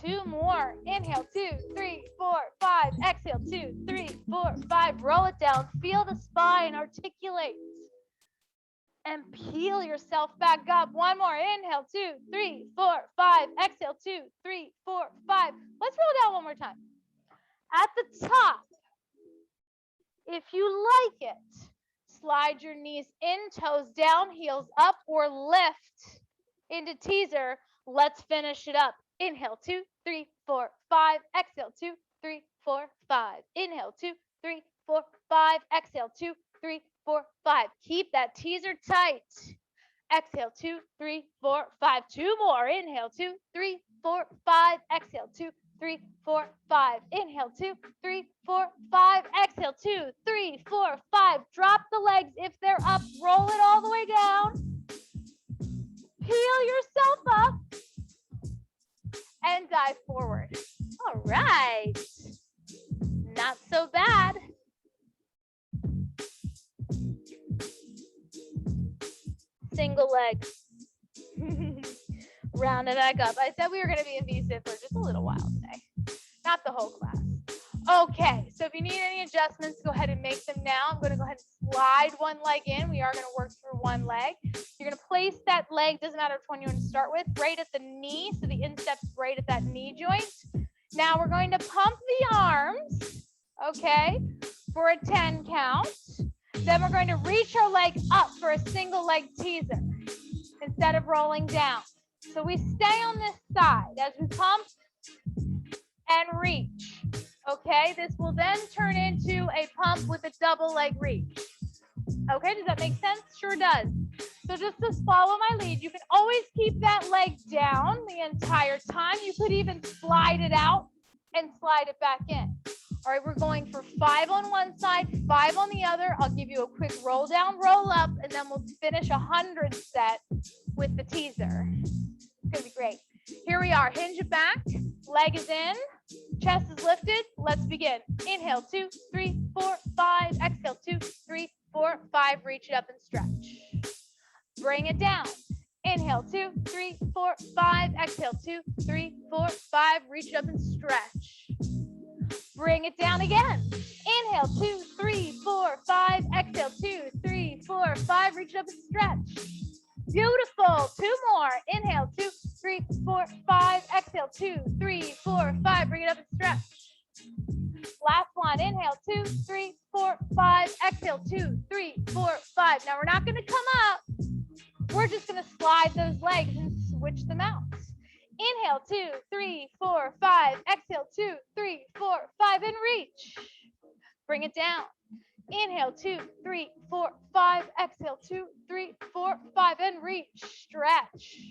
2 more. Inhale, 2, 3, 4, 5. Exhale, 2, 3, 4, 5. Roll it down. Feel the spine articulate. And peel yourself back up. 1 more. Inhale, 2, 3, 4, 5. Exhale, 2, 3, 4, 5. Let's roll down 1 more time. At the top, if you like it, slide your knees in, toes down, heels up, or lift into teaser. Let's finish it up. Inhale, 2, 3, 4, 5. Exhale, 2, 3, 4, 5. Inhale, 2, 3, 4, 5. Exhale, 2, 3, 4, 5. Keep that teaser tight. Exhale, 2, 3, 4, 5. 2 more. Inhale, 2, 3, 4, 5. Exhale, 2, 3, 4, 5. Inhale, 2, 3, 4, 5. Exhale, 2, 3, 4, 5. Drop the legs if they're up. Roll it all the way down. Peel yourself up. And dive forward. All right. Not so bad. Single leg. Round it back up. I said we were going to be in V-sit for just a little while today. Not the whole class. Okay, so if you need any adjustments, go ahead and make them now. I'm going to go ahead and slide 1 leg in. We are going to work through 1 leg. You're going to place that leg, doesn't matter which one you want to start with, right at the knee. So the instep's right at that knee joint. Now we're going to pump the arms, okay, for a 10 count. Then we're going to reach our leg up for a single leg teaser instead of rolling down. So we stay on this side as we pump and reach. Okay, this will then turn into a pump with a double leg reach. Okay, does that make sense? Sure does. So just to follow my lead, you can always keep that leg down the entire time. You could even slide it out and slide it back in. All right, we're going for 5 on one side, 5 on the other. I'll give you a quick roll down, roll up, and then we'll finish a 100 set with the teaser. It's gonna be great. Here we are, hinge it back, leg is in, chest is lifted. Let's begin. Inhale, 2, 3, 4, 5. Exhale, 2, 3, 4, 5. Reach it up and stretch. Bring it down. Inhale, 2, 3, 4, 5. Exhale, 2, 3, 4, 5. Reach it up and stretch. Bring it down again. Inhale, 2, 3, 4, 5. Exhale, 2, 3, 4, 5. Reach it up and stretch. Beautiful. 2 more. Inhale, 2, 3, 4, 5. Exhale, 2, 3, 4, 5. Bring it up and stretch. Last one. Inhale, 2, 3, 4, 5. Exhale, 2, 3, 4, 5. Now we're not going to come up. We're just going to slide those legs and switch them out. Inhale, 2, 3, 4, 5. Exhale, 2, 3, 4, 5, and reach. Bring it down. Inhale, 2, 3, 4, 5. Exhale, 2, 3, 4, 5, and reach. Stretch.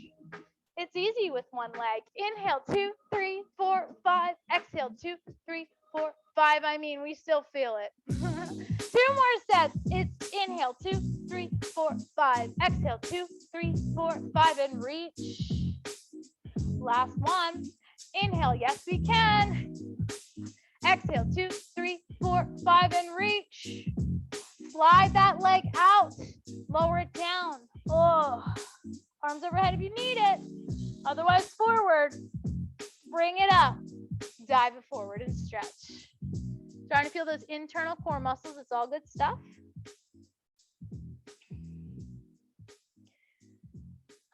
It's easy with one leg. Inhale, 2, 3, 4, 5. Exhale, 2, 3, 4, 5. I mean, we still feel it. 2 more sets. It's inhale, 2, 3, 4, 5. Exhale, 2, 3, 4, 5, and reach. Last one. Inhale, yes, we can. Exhale, 2, 3, 4, 5, and reach. Slide that leg out. Lower it down. Oh, arms overhead if you need it. Otherwise, forward. Bring it up. Dive it forward and stretch. Trying to feel those internal core muscles. It's all good stuff.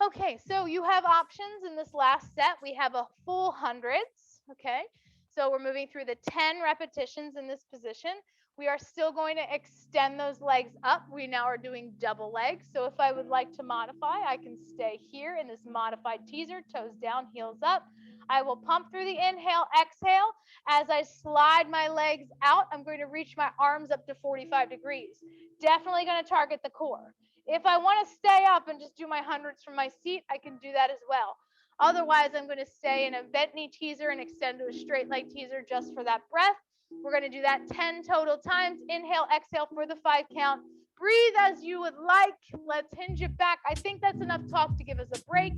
Okay, so you have options in this last set. We have a full hundreds, okay? So we're moving through the 10 repetitions in this position. We are still going to extend those legs up. We now are doing double legs. So if I would like to modify, I can stay here in this modified teaser, toes down, heels up. I will pump through the inhale, exhale. As I slide my legs out, I'm going to reach my arms up to 45 degrees. Definitely going to target the core. If I want to stay up and just do my hundreds from my seat, I can do that as well. Otherwise, I'm going to stay in a bent knee teaser and extend to a straight leg teaser just for that breath. We're going to do that 10 total times. Inhale, exhale for the 5 count. Breathe as you would like. Let's hinge it back. I think that's enough talk to give us a break.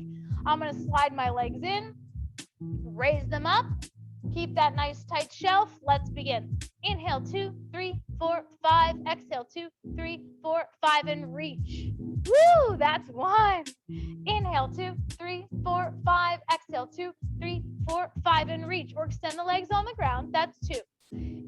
I'm going to slide my legs in, raise them up. Keep that nice tight shelf. Let's begin. Inhale, 2, 3, 4, 5. Exhale, 2, 3, 4, 5, and reach. Woo, that's 1. Inhale, 2, 3, 4, 5. Exhale, 2, 3, 4, 5, and reach. Or extend the legs on the ground. That's 2.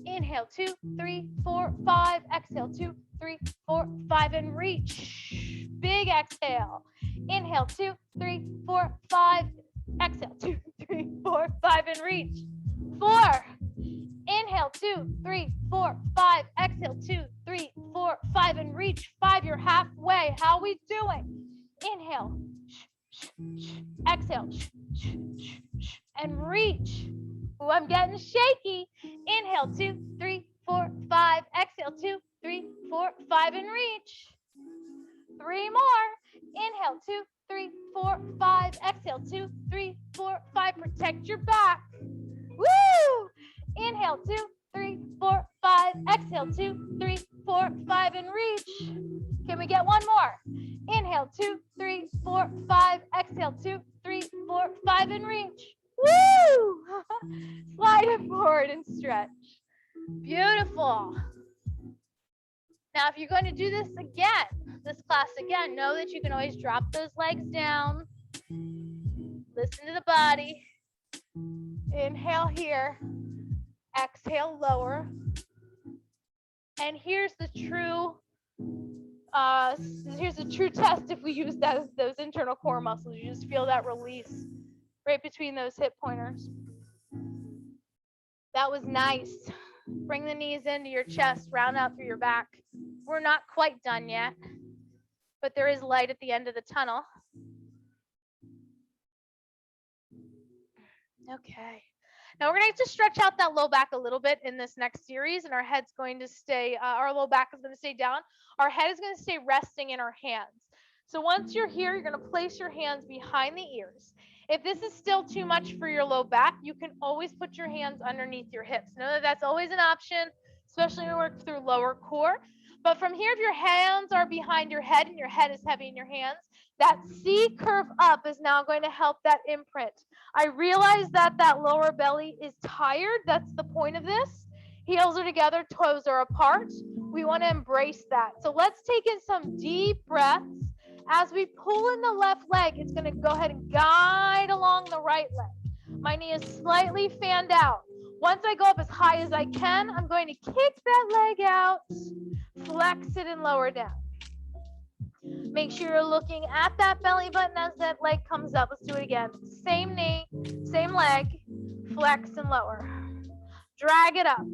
Inhale, 2, 3, 4, 5. Exhale, 2, 3, 4, 5, and reach. Big exhale. Inhale, 2, 3, 4, 5. Exhale, 2, 3, 4, 5, and reach. 4. Inhale, 2, 3, 4, 5. Exhale, 2, 3, 4, 5, and reach. 5, you're halfway. How are we doing? Inhale. Exhale. And reach. Ooh, I'm getting shaky. Inhale, 2, 3, 4, 5. Exhale, 2, 3, 4, 5, and reach. 3 more. Inhale, 2, 3, 4, 5. Exhale, 2, 3, 4, 5. Protect your back. Woo! Inhale, 2, 3, 4, 5. Exhale, 2, 3, 4, 5, and reach. Can we get one more? Inhale, 2, 3, 4, 5. Exhale, 2, 3, 4, 5, and reach. Woo! Slide it forward and stretch. Beautiful. Now, if you're going to do this class again, know that you can always drop those legs down. Listen to the body. Inhale here. Exhale, lower. And here's the true test if we use those internal core muscles. You just feel that release right between those hip pointers. That was nice. Bring the knees into your chest, round out through your back. We're not quite done yet, but there is light at the end of the tunnel. Okay. Now we're going to stretch out that low back a little bit in this next series, and our head's going to stay, our low back is going to stay down. Our head is going to stay resting in our hands. So once you're here, you're going to place your hands behind the ears. If this is still too much for your low back, you can always put your hands underneath your hips. Know that that's always an option, especially when we work through lower core. But from here, if your hands are behind your head and your head is heavy in your hands, that C curve up is now going to help that imprint. I realize that that lower belly is tired. That's the point of this. Heels are together, toes are apart. We want to embrace that. So let's take in some deep breaths. As we pull in the left leg, it's going to go ahead and guide along the right leg. My knee is slightly fanned out. Once I go up as high as I can, I'm going to kick that leg out, flex it, and lower down. Make sure you're looking at that belly button as that leg comes up. Let's do it again. Same knee, same leg, flex and lower. Drag it up.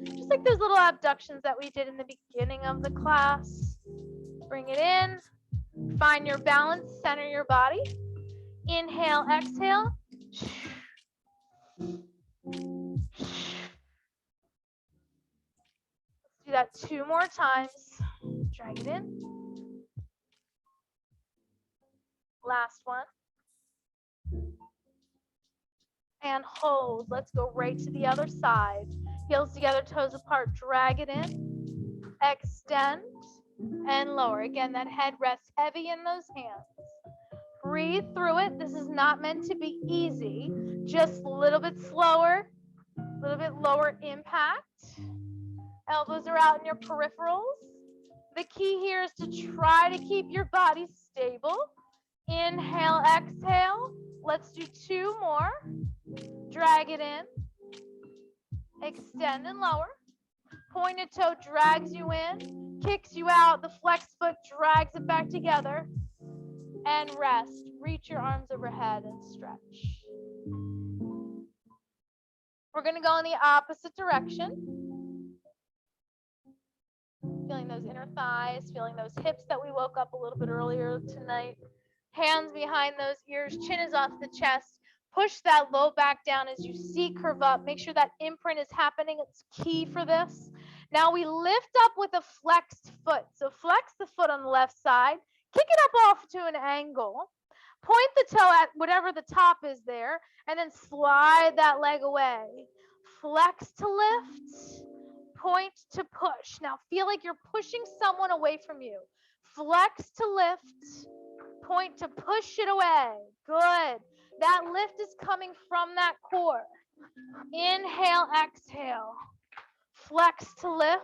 Just like those little abductions that we did in the beginning of the class. Bring it in. Find your balance, center your body. Inhale, exhale. Let's do that 2 more times. Drag it in. Last one. And hold. Let's go right to the other side. Heels together, toes apart. Drag it in. Extend and lower. Again, that head rests heavy in those hands. Breathe through it. This is not meant to be easy. Just a little bit slower, a little bit lower impact. Elbows are out in your peripherals. The key here is to try to keep your body stable. Inhale, exhale. Let's do 2 more. Drag it in. Extend and lower. Pointed toe drags you in, kicks you out. The flexed foot drags it back together. And rest. Reach your arms overhead and stretch. We're going to go in the opposite direction. Feeling those inner thighs, feeling those hips that we woke up a little bit earlier tonight. Hands behind those ears, chin is off the chest. Push that low back down as you see curve up. Make sure that imprint is happening. It's key for this. Now we lift up with a flexed foot. So flex the foot on the left side. Kick it up off to an angle. Point the toe at whatever the top is there, and then slide that leg away. Flex to lift, point to push. Now feel like you're pushing someone away from you. Flex to lift, point to push it away. Good. That lift is coming from that core. Inhale, exhale. Flex to lift.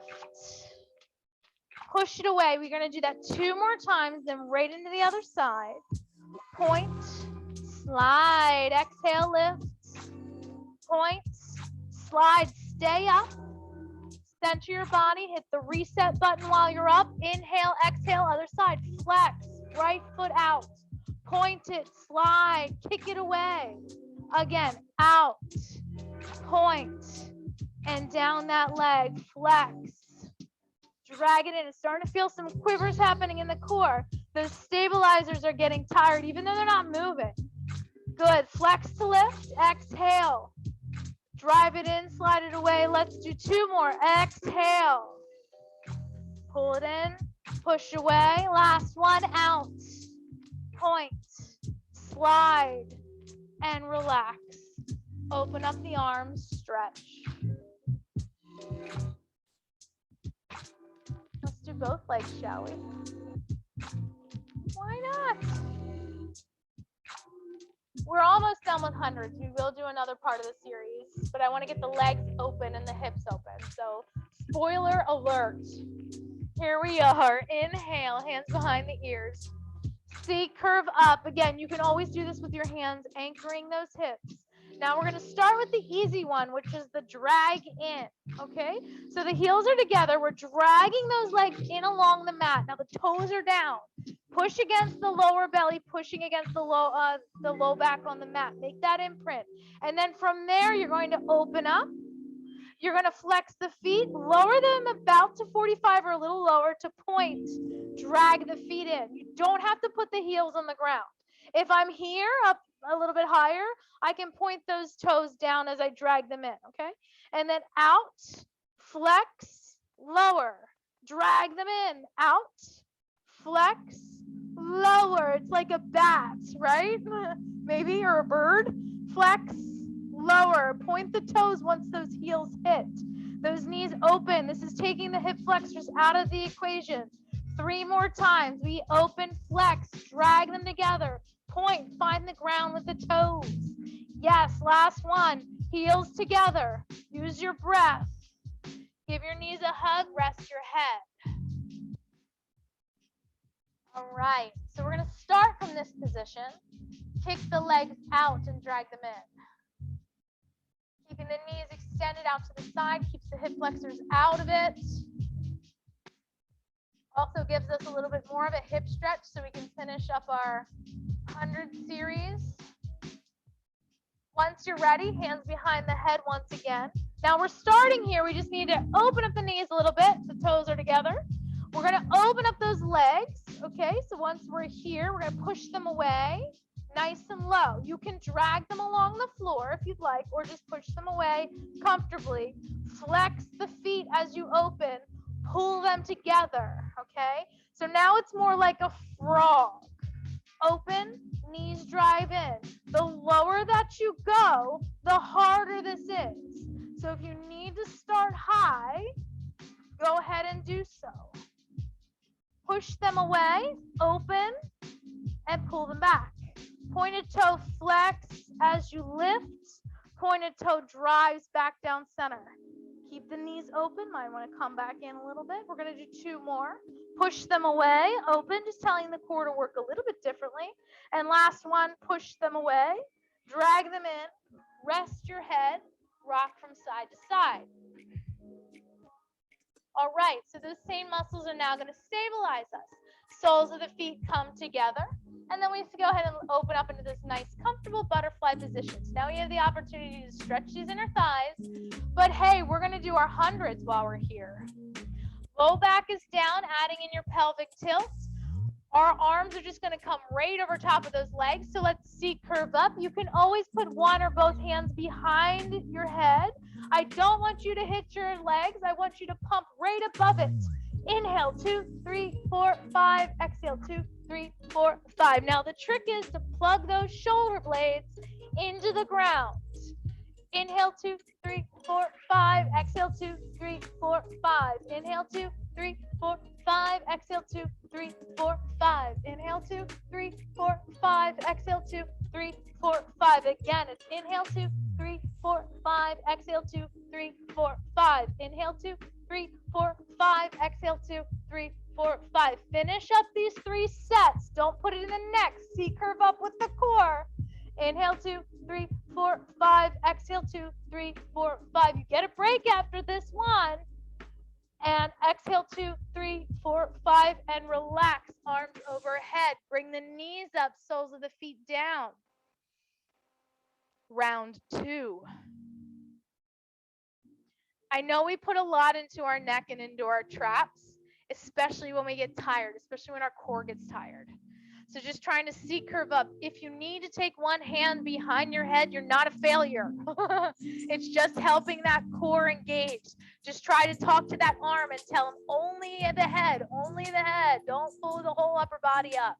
Push it away. We're going to do that 2 more times, then right into the other side. Point, slide, exhale, lift. Point, slide, stay up. Center your body, hit the reset button while you're up. Inhale, exhale, other side. Flex, right foot out. Point it, slide, kick it away. Again, out, point, and down that leg, flex. Drag it in. It's starting to feel some quivers happening in the core. Those stabilizers are getting tired, even though they're not moving. Good. Flex to lift. Exhale. Drive it in. Slide it away. Let's do 2 more. Exhale. Pull it in. Push away. Last one. Out. Point. Slide. And relax. Open up the arms. Stretch. Let's do both legs, shall we? Why not? We're almost done with hundreds. We will do another part of the series, but I want to get the legs open and the hips open. So, spoiler alert. Here we are. Inhale, hands behind the ears. See, curve up. Again, you can always do this with your hands, anchoring those hips. Now we're going to start with the easy one, which is the drag in, okay? So the heels are together. We're dragging those legs in along the mat. Now the toes are down. Push against the lower belly, pushing against the low back on the mat. Make that imprint. And then from there, you're going to open up. You're going to flex the feet, lower them about to 45 or a little lower to point. Drag the feet in. You don't have to put the heels on the ground. If I'm here up a little bit higher, I can point those toes down as I drag them in, okay? And then out, flex, lower, drag them in, out, flex, lower. It's like a bat, right? Maybe, or a bird. Flex, lower, point the toes once those heels hit. Those knees open. This is taking the hip flexors out of the equation. 3 more times. We open, flex, drag them together. Point, find the ground with the toes. Yes, last one. Heels together. Use your breath. Give your knees a hug. Rest your head. All right. So we're going to start from this position. Kick the legs out and drag them in. Keeping the knees extended out to the side. Keeps the hip flexors out of it. Also gives us a little bit more of a hip stretch so we can finish up our 100 series. Once you're ready, hands behind the head once again. Now we're starting here. We just need to open up the knees a little bit. The toes are together. We're going to open up those legs. Okay, so once we're here, we're going to push them away. nice and low. You can drag them along the floor if you'd like, or just push them away comfortably. Flex the feet as you open. Pull them together, okay? So now it's more like a frog. Open, knees drive in. The lower that you go, the harder this is. So if you need to start high, go ahead and do so. Push them away, open, and pull them back. Pointed toe flex as you lift. Pointed toe drives back down center. Keep the knees open. Might want to come back in a little bit. We're going to do 2 more. Push them away, open, just telling the core to work a little bit differently. And last one, push them away, drag them in, rest your head, rock from side to side. All right, so those same muscles are now going to stabilize us. Soles of the feet come together, and then we have to go ahead and open up into this nice, comfortable butterfly position. So now we have the opportunity to stretch these inner thighs, but hey, we're going to do our hundreds while we're here. Low back is down, adding in your pelvic tilt. Our arms are just going to come right over top of those legs. So let's see, curve up. You can always put one or both hands behind your head. I don't want you to hit your legs. I want you to pump right above it. Inhale, 2, 3, 4, 5. Exhale, 2, 3, 4, 5. Now the trick is to plug those shoulder blades into the ground. Inhale, 2, 3, 4, 5. Exhale, 2, 3, 4, 5. Inhale, 2, 3, 4, 5. Exhale, 2, 3, 4, 5. Inhale, 2, 3, 4, 5. Exhale, 2, 3, 4, 5. Again, it's inhale, 2, 3, 4, 5. Exhale, 2, 3, 4, 5. Inhale, 2, 3, 4, 5. Exhale, 2, 3, 4, 5. Finish up these 3 sets. Don't put it in the neck. C curve up with the core. Inhale, 2, 3, 4, 5. Exhale, 2, 3, 4, 5. You get a break after this one. And exhale, 2, 3, 4, 5. And relax, arms overhead. Bring the knees up, soles of the feet down. Round 2. I know we put a lot into our neck and into our traps, especially when we get tired, especially when our core gets tired. So just trying to C curve up. If you need to take one hand behind your head, you're not a failure. It's just helping that core engage. Just try to talk to that arm and tell them only the head, only the head. Don't pull the whole upper body up.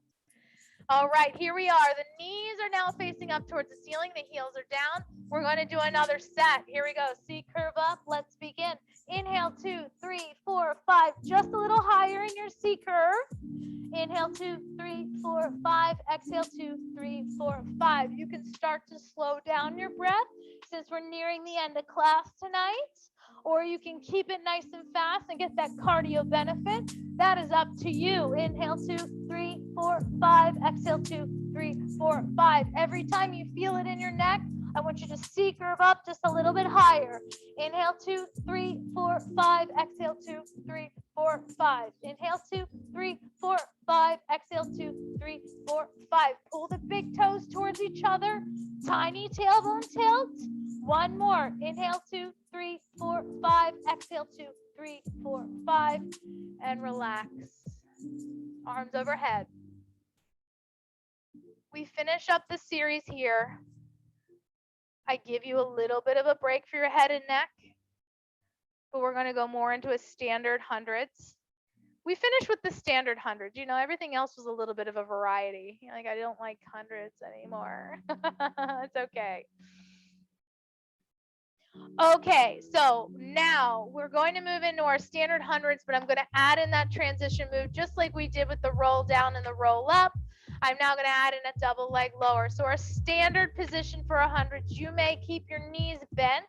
All right, here we are. The knees are now facing up towards the ceiling. The heels are down. We're going to do another set. Here we go. C curve up. Let's begin. Inhale, 2, 3, 4, 5. Just a little higher in your C curve. Inhale, 2, 3, 4, 5. Exhale, 2, 3, 4, 5. You can start to slow down your breath since we're nearing the end of class tonight, or you can keep it nice and fast and get that cardio benefit. That is up to you. Inhale, 2, 3, 4, 5. Exhale, 2, 3, 4, 5. Every time you feel it in your neck, I want you to C curve up just a little bit higher. Inhale, 2, 3, 4, 5. Exhale, 2, 3, 4, 5. Inhale, 2, 3, 4, 5. Exhale, 2, 3, 4, 5. Pull the big toes towards each other. Tiny tailbone tilt. One more. Inhale, 2, 3, 4, 5. Exhale, 2, 3, 4, 5. And relax. Arms overhead. We finish up the series here. I give you a little bit of a break for your head and neck, but we're going to go more into a standard hundreds. We finished with the standard hundreds. You know, everything else was a little bit of a variety. You know, like, I don't like hundreds anymore. It's okay. Okay, so now we're going to move into our standard hundreds, but I'm going to add in that transition move just like we did with the roll down and the roll up. I'm now going to add in a double leg lower. So our standard position for 100s, you may keep your knees bent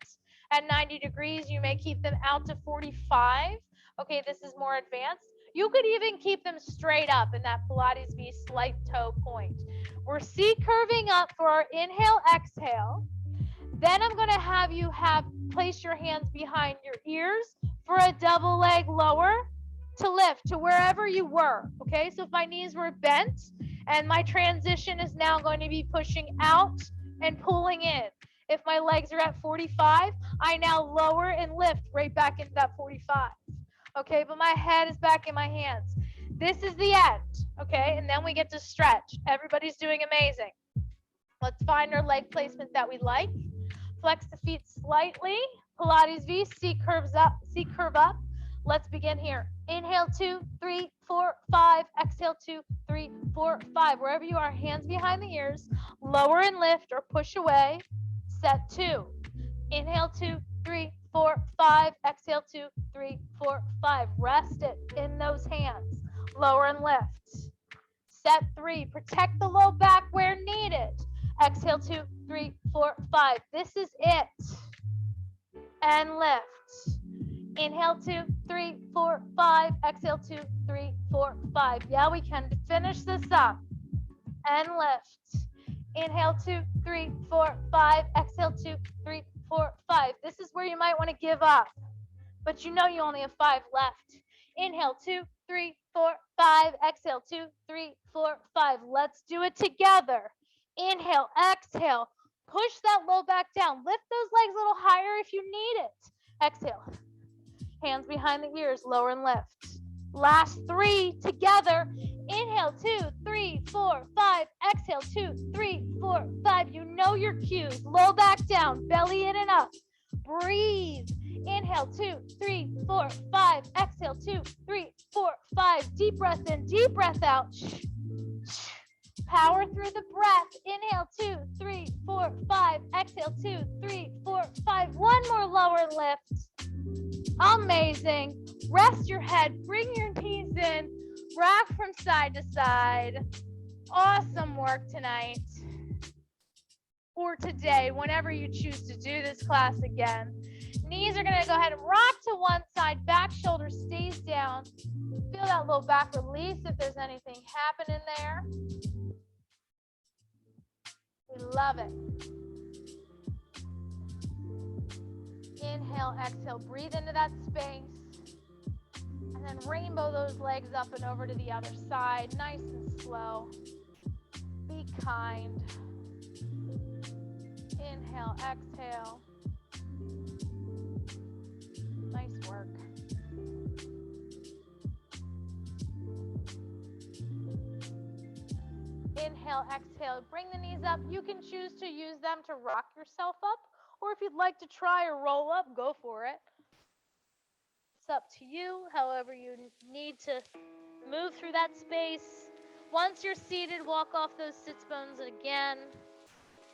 at 90 degrees. You may keep them out to 45. Okay, this is more advanced. You could even keep them straight up in that Pilates V slight toe point. We're C curving up for our inhale, exhale. Then I'm going to have you place your hands behind your ears for a double leg lower to lift to wherever you were. Okay, so if my knees were bent and my transition is now going to be pushing out and pulling in. If my legs are at 45, I now lower and lift right back into that 45. Okay, but my head is back in my hands. This is the end. Okay, and then we get to stretch. Everybody's doing amazing. Let's find our leg placement that we like. Flex the feet slightly. Pilates V, C curves up, C curve up. Let's begin here. Inhale, 2, 3, 4, 5. Exhale, 2, 3, 4, 5. Wherever you are, hands behind the ears. Lower and lift or push away. Set 2. Inhale, 2, 3, 4, 5. Exhale, 2, 3, 4, 5. Rest it in those hands. Lower and lift. Set 3. Protect the low back where needed. Exhale, 2, 3, 4, 5. This is it. And lift. Inhale, 2, 3, 4, 5. Exhale, 2, 3, 4, 5. Yeah, we can finish this up. And lift. Inhale, 2, 3, 4, 5. Exhale, 2, 3, 4, 5. This is where you might want to give up, but you know you only have 5 left. Inhale, 2, 3, 4, 5. Exhale, 2, 3, 4, 5. Let's do it together. Inhale, exhale. Push that low back down. Lift those legs a little higher if you need it. Exhale. Hands behind the ears, lower and lift. Last 3 together. Inhale, 2, 3, 4, 5. Exhale, 2, 3, 4, 5. You know your cues. Low back down, belly in and up. Breathe. Inhale, 2, 3, 4, 5. Exhale, 2, 3, 4, 5. Deep breath in, deep breath out. Power through the breath. Inhale, 2, 3, 4, 5. Exhale, 2, 3, 4, 5. One more lower lift. Amazing. Rest your head. Bring your knees in. Rock from side to side. Awesome work tonight. Or today, whenever you choose to do this class again. Knees are going to go ahead and rock to one side. Back shoulder stays down. Feel that low back release if there's anything happening there. We love it. Inhale, exhale. Breathe into that space. And then rainbow those legs up and over to the other side. Nice and slow. Be kind. Inhale, exhale. Nice work. Inhale, exhale. Bring the knees up. You can choose to use them to rock yourself up, or if you'd like to try or roll up, go for it. It's up to you, however you need to move through that space. Once you're seated, walk off those sits bones again.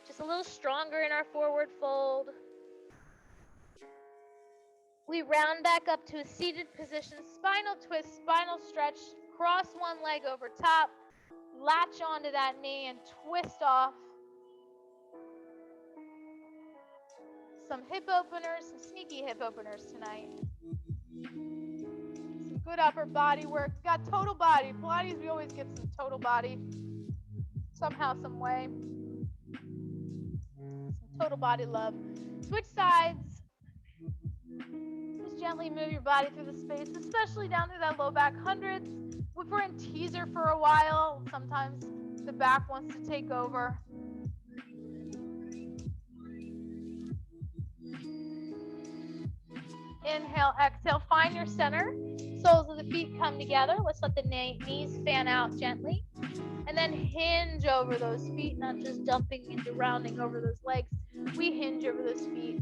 Just a little stronger in our forward fold. We round back up to a seated position, spinal twist, spinal stretch, cross one leg over top, latch onto that knee and twist off. Some hip openers, some sneaky hip openers tonight. Some good upper body work. Got total body. Pilates, we always get some total body. Somehow, some way. Some total body love. Switch sides. Just gently move your body through the space, especially down through that low back hundreds. If we're in teaser for a while, sometimes the back wants to take over. Inhale, exhale, find your center. Soles of the feet come together. Let's let the knees fan out gently. And then hinge over those feet, not just dumping into rounding over those legs. We hinge over those feet.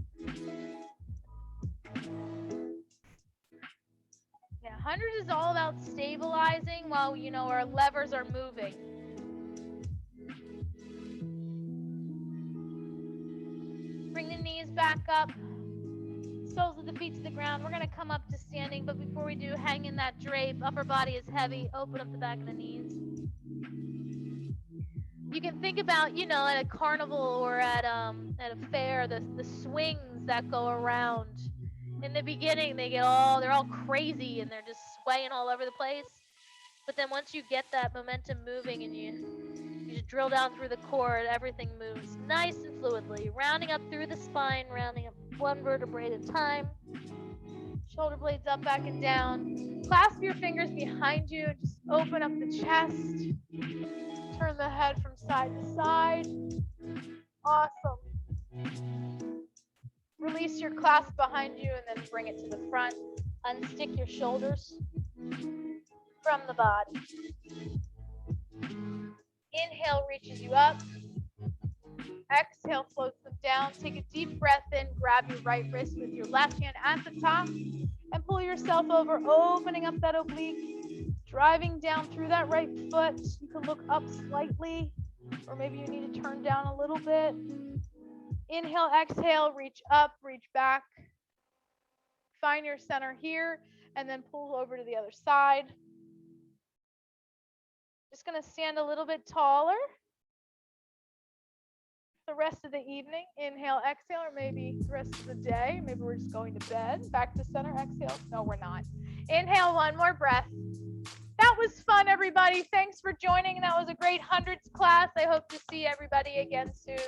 Yeah, hundreds is all about stabilizing while, our levers are moving. Bring the knees back up. Soles of the feet to the ground. We're going to come up to standing, but before we do, hang in that drape. Upper body is heavy. Open up the back of the knees. You can think about, at a carnival or at a fair, the swings that go around. In the beginning, they're all crazy and they're just swaying all over the place. But then once you get that momentum moving and you just drill down through the core, everything moves nice and fluidly. Rounding up through the spine, rounding up one vertebrae at a time. Shoulder blades up, back and down. Clasp your fingers behind you. Just open up the chest. Turn the head from side to side. Awesome. Release your clasp behind you and then bring it to the front. Unstick your shoulders from the body. Inhale reaches you up. Exhale, float them down. Take a deep breath in. Grab your right wrist with your left hand at the top and pull yourself over, opening up that oblique, driving down through that right foot. You can look up slightly, or maybe you need to turn down a little bit. Inhale, exhale, reach up, reach back. Find your center here, and then pull over to the other side. Just going to stand a little bit taller the rest of the evening. Inhale, exhale, or maybe the rest of the day. Maybe we're just going to bed. Back to center, exhale. No, we're not. Inhale, one more breath. That was fun, everybody. Thanks for joining. That was a great hundreds class. I hope to see everybody again soon.